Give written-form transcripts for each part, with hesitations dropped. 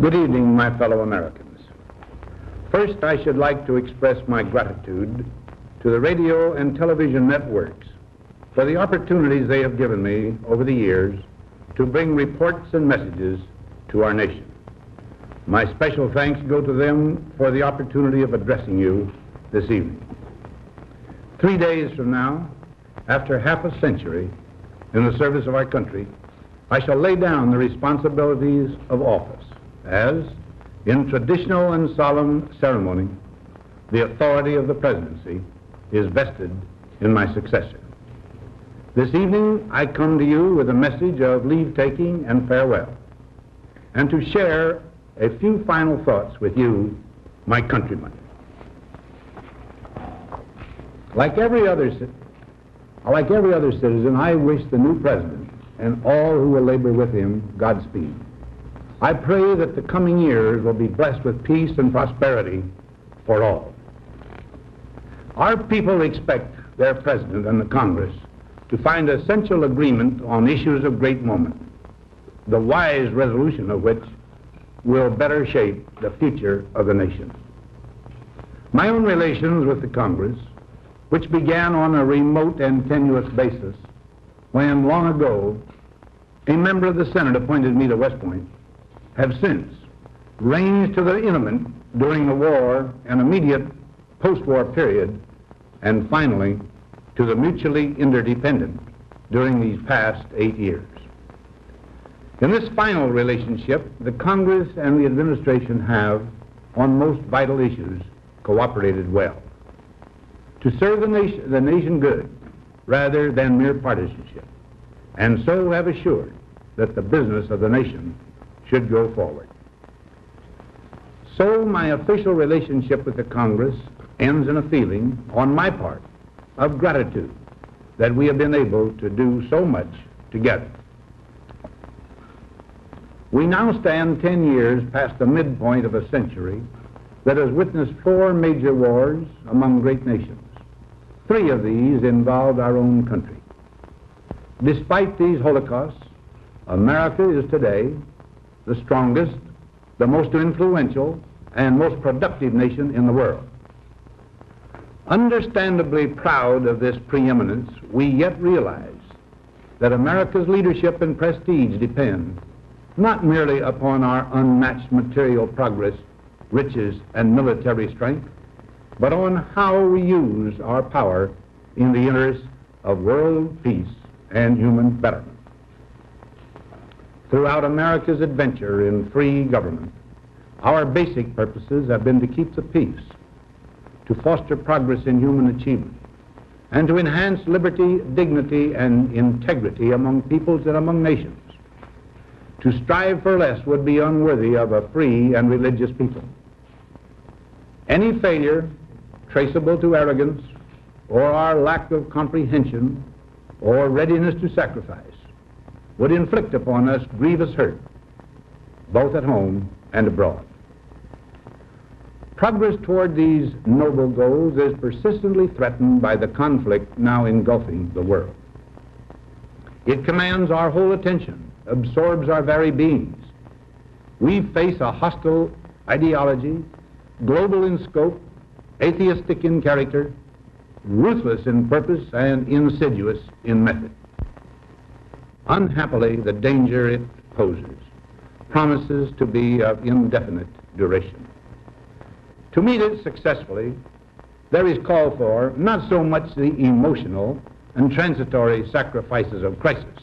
Good evening, my fellow Americans. First, I should like to express my gratitude to the radio and television networks for the opportunities they have given me over the years to bring reports and messages to our nation. My special thanks go to them for the opportunity of addressing you this evening. 3 days from now, after half a century in the service of our country, I shall lay down the responsibilities of office as, in traditional and solemn ceremony, the authority of the presidency is vested in my successor. This evening, I come to you with a message of leave-taking and farewell, and to share a few final thoughts with you, my countrymen. Like every other citizen, I wish the new president and all who will labor with him Godspeed. I pray that the coming years will be blessed with peace and prosperity for all. Our people expect their president and the Congress to find essential agreement on issues of great moment, the wise resolution of which will better shape the future of the nation. My own relations with the Congress, which began on a remote and tenuous basis when, long ago, a member of the Senate appointed me to West Point, have since ranged to the intimate during the war and immediate post-war period, and finally to the mutually interdependent during these past 8 years. In this final relationship, the Congress and the administration have, on most vital issues, cooperated well to serve the nation good rather than mere partisanship, and so have assured that the business of the nation should go forward. So my official relationship with the Congress ends in a feeling, on my part, of gratitude that we have been able to do so much together. We now stand 10 years past the midpoint of a century that has witnessed 4 major wars among great nations. 3 of these involved our own country. Despite these holocausts, America is today the strongest, the most influential, and most productive nation in the world. Understandably proud of this preeminence, we yet realize that America's leadership and prestige depend not merely upon our unmatched material progress, riches, and military strength, but on how we use our power in the interest of world peace and human betterment. Throughout America's adventure in free government, our basic purposes have been to keep the peace, to foster progress in human achievement, and to enhance liberty, dignity, and integrity among peoples and among nations. To strive for less would be unworthy of a free and religious people. Any failure traceable to arrogance or our lack of comprehension or readiness to sacrifice would inflict upon us grievous hurt, both at home and abroad. Progress toward these noble goals is persistently threatened by the conflict now engulfing the world. It commands our whole attention, absorbs our very beings. We face a hostile ideology, global in scope, atheistic in character, ruthless in purpose, and insidious in method. Unhappily, the danger it poses promises to be of indefinite duration. To meet it successfully, there is call for not so much the emotional and transitory sacrifices of crisis,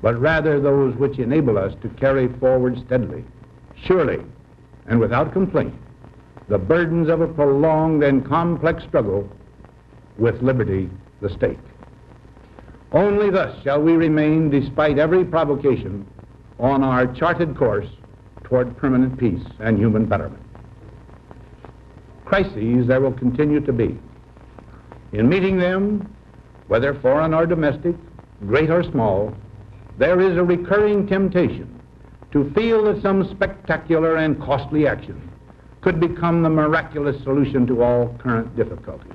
but rather those which enable us to carry forward steadily, surely, and without complaint, the burdens of a prolonged and complex struggle with liberty, the stake. Only thus shall we remain, despite every provocation, on our charted course toward permanent peace and human betterment. Crises there will continue to be. In meeting them, whether foreign or domestic, great or small, there is a recurring temptation to feel that some spectacular and costly action could become the miraculous solution to all current difficulties.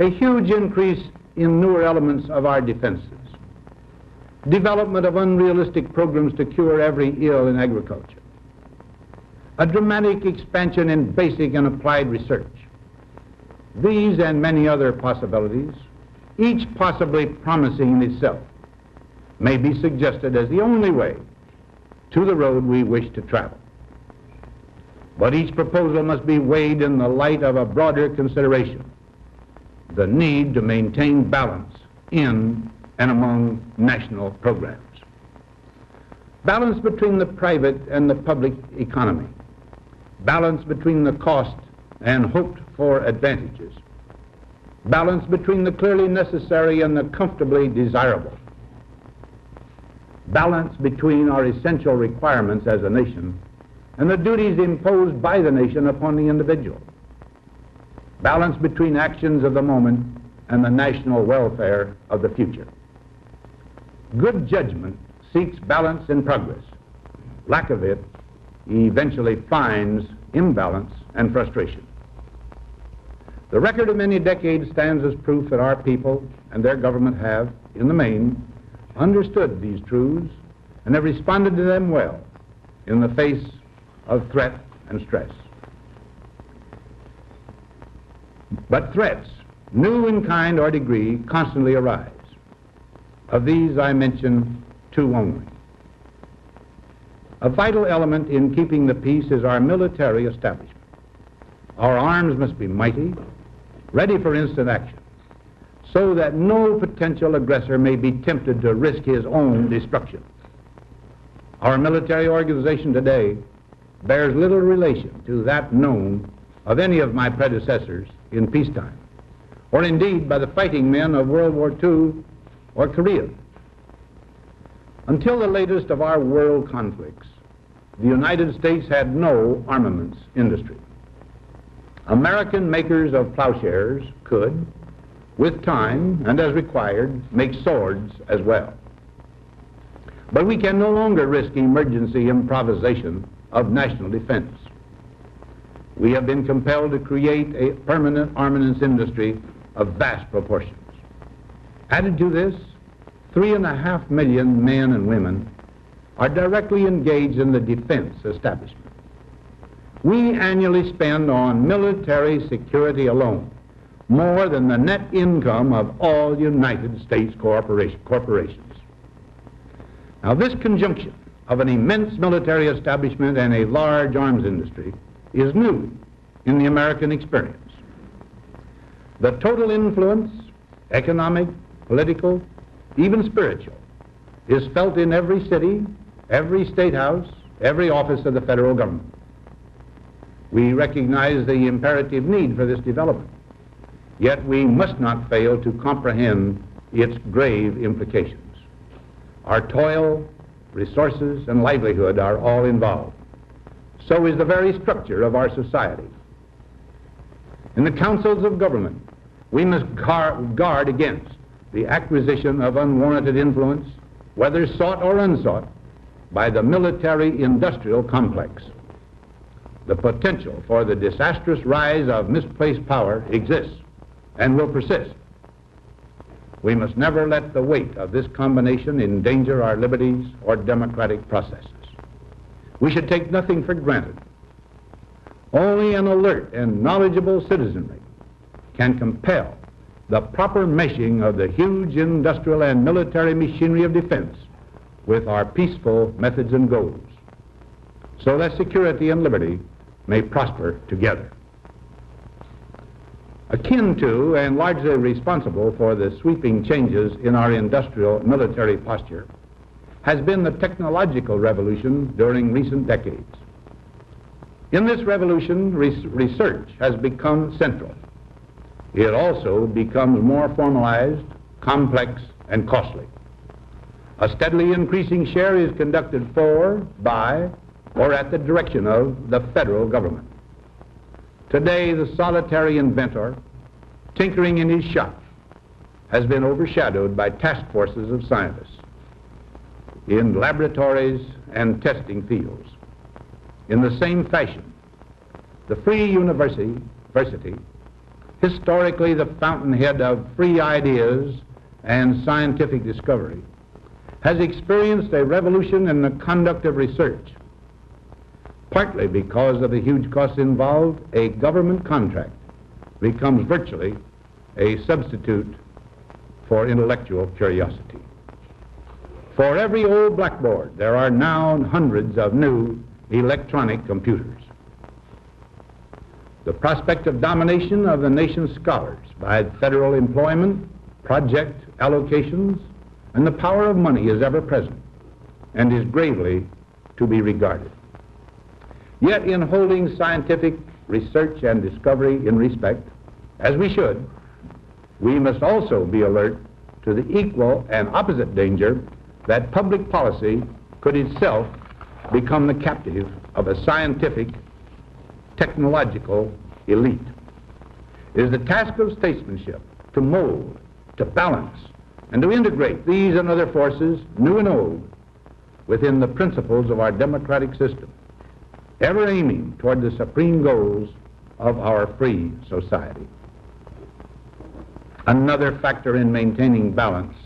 A huge increase in newer elements of our defenses, development of unrealistic programs to cure every ill in agriculture, a dramatic expansion in basic and applied research. These and many other possibilities, each possibly promising in itself, may be suggested as the only way to the road we wish to travel. But each proposal must be weighed in the light of a broader consideration, the need to maintain balance in and among national programs. Balance between the private and the public economy. Balance between the cost and hoped-for advantages. Balance between the clearly necessary and the comfortably desirable. Balance between our essential requirements as a nation and the duties imposed by the nation upon the individual. Balance between actions of the moment and the national welfare of the future. Good judgment seeks balance in progress. Lack of it eventually finds imbalance and frustration. The record of many decades stands as proof that our people and their government have, in the main, understood these truths and have responded to them well in the face of threat and stress. But threats, new in kind or degree, constantly arise. Of these I mention two only. A vital element in keeping the peace is our military establishment. Our arms must be mighty, ready for instant action, so that no potential aggressor may be tempted to risk his own destruction. Our military organization today bears little relation to that known of any of my predecessors in peacetime, or indeed by the fighting men of World War II or Korea. Until the latest of our world conflicts, the United States had no armaments industry. American makers of plowshares could, with time and as required, make swords as well. But we can no longer risk emergency improvisation of national defense. We have been compelled to create a permanent armaments industry of vast proportions. Added to this, 3.5 million men and women are directly engaged in the defense establishment. We annually spend on military security alone more than the net income of all United States corporations. Now, this conjunction of an immense military establishment and a large arms industry is new in the American experience. The total influence, economic, political, even spiritual, is felt in every city, every state house, every office of the federal government. We recognize the imperative need for this development, yet we must not fail to comprehend its grave implications. Our toil, resources, and livelihood are all involved. So is the very structure of our society. In the councils of government, we must guard against the acquisition of unwarranted influence, whether sought or unsought, by the military-industrial complex. The potential for the disastrous rise of misplaced power exists and will persist. We must never let the weight of this combination endanger our liberties or democratic processes. We should take nothing for granted. Only an alert and knowledgeable citizenry can compel the proper meshing of the huge industrial and military machinery of defense with our peaceful methods and goals, so that security and liberty may prosper together. Akin to and largely responsible for the sweeping changes in our industrial military posture has been the technological revolution during recent decades. In this revolution, research has become central. It also becomes more formalized, complex, and costly. A steadily increasing share is conducted for, by, or at the direction of the federal government. Today, the solitary inventor, tinkering in his shop, has been overshadowed by task forces of scientists in laboratories and testing fields. In the same fashion, the free university, historically the fountainhead of free ideas and scientific discovery, has experienced a revolution in the conduct of research. Partly because of the huge costs involved, a government contract becomes virtually a substitute for intellectual curiosity. For every old blackboard, there are now hundreds of new electronic computers. The prospect of domination of the nation's scholars by federal employment, project allocations, and the power of money is ever present and is gravely to be regarded. Yet in holding scientific research and discovery in respect, as we should, we must also be alert to the equal and opposite danger that public policy could itself become the captive of a scientific, technological elite. It is the task of statesmanship to mold, to balance, and to integrate these and other forces, new and old, within the principles of our democratic system, ever aiming toward the supreme goals of our free society. Another factor in maintaining balance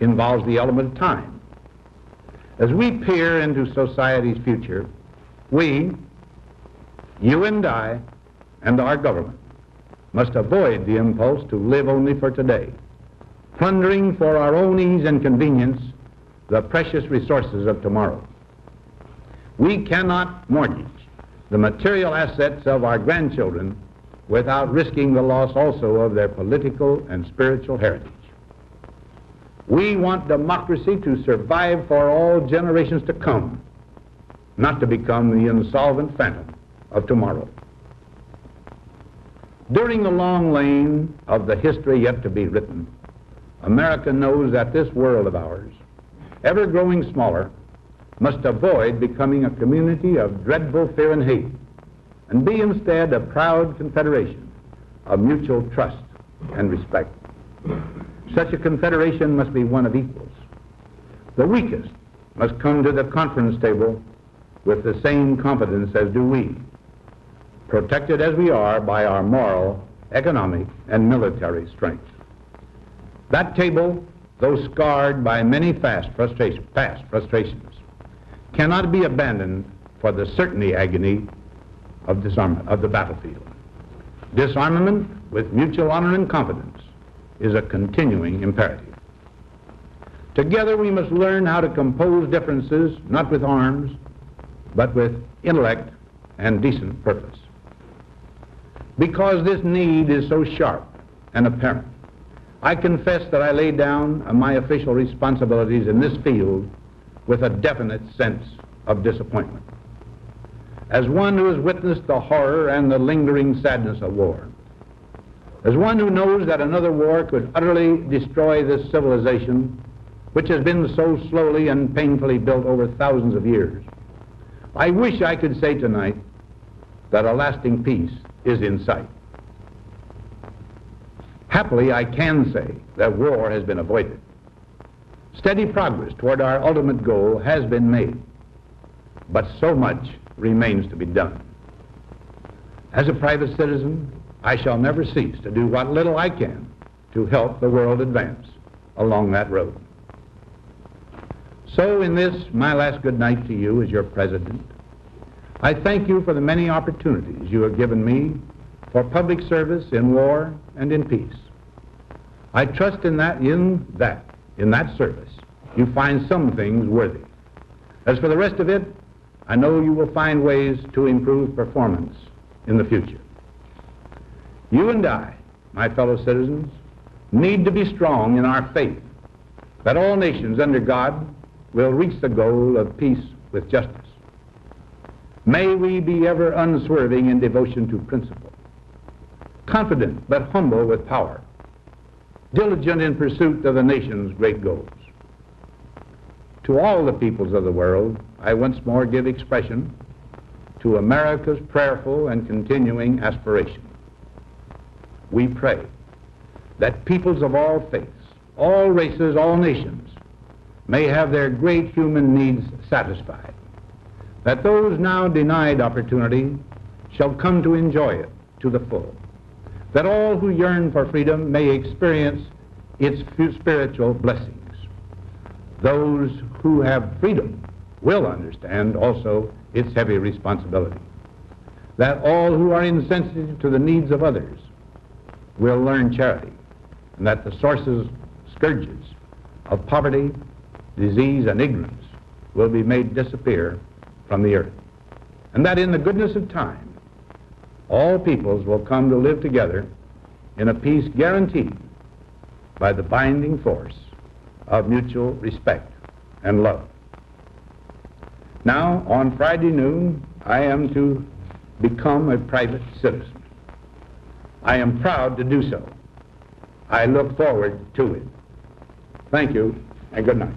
involves the element of time. As we peer into society's future, we, you and I, and our government must avoid the impulse to live only for today, plundering for our own ease and convenience the precious resources of tomorrow. We cannot mortgage the material assets of our grandchildren without risking the loss also of their political and spiritual heritage. We want democracy to survive for all generations to come, not to become the insolvent phantom of tomorrow. During the long lane of the history yet to be written, America knows that this world of ours, ever growing smaller, must avoid becoming a community of dreadful fear and hate, and be instead a proud confederation of mutual trust and respect. Such a confederation must be one of equals. The weakest must come to the conference table with the same confidence as do we, protected as we are by our moral, economic, and military strength. That table, though scarred by many past frustrations, cannot be abandoned for the certainty agony of disarmament of the battlefield. Disarmament with mutual honor and confidence is a continuing imperative. Together we must learn how to compose differences, not with arms, but with intellect and decent purpose. Because this need is so sharp and apparent, I confess that I lay down my official responsibilities in this field with a definite sense of disappointment. As one who has witnessed the horror and the lingering sadness of war, as one who knows that another war could utterly destroy this civilization, which has been so slowly and painfully built over thousands of years, I wish I could say tonight that a lasting peace is in sight. Happily, I can say that war has been avoided. Steady progress toward our ultimate goal has been made, but so much remains to be done. As a private citizen, I shall never cease to do what little I can to help the world advance along that road. So in this, my last good night to you as your president, I thank you for the many opportunities you have given me for public service in war and in peace. I trust in that service you find some things worthy. As for the rest of it, I know you will find ways to improve performance in the future. You and I, my fellow citizens, need to be strong in our faith that all nations under God will reach the goal of peace with justice. May we be ever unswerving in devotion to principle, confident but humble with power, diligent in pursuit of the nation's great goals. To all the peoples of the world, I once more give expression to America's prayerful and continuing aspiration. We pray that peoples of all faiths, all races, all nations may have their great human needs satisfied, that those now denied opportunity shall come to enjoy it to the full, that all who yearn for freedom may experience its spiritual blessings. those who have freedom will understand also its heavy responsibility. That all who are insensitive to the needs of others will learn charity, and that the sources, scourges of poverty, disease, and ignorance will be made disappear from the earth. And that in the goodness of time, all peoples will come to live together in a peace guaranteed by the binding force of mutual respect and love. Now, on Friday noon, I am to become a private citizen. I am proud to do so. I look forward to it. Thank you, and good night.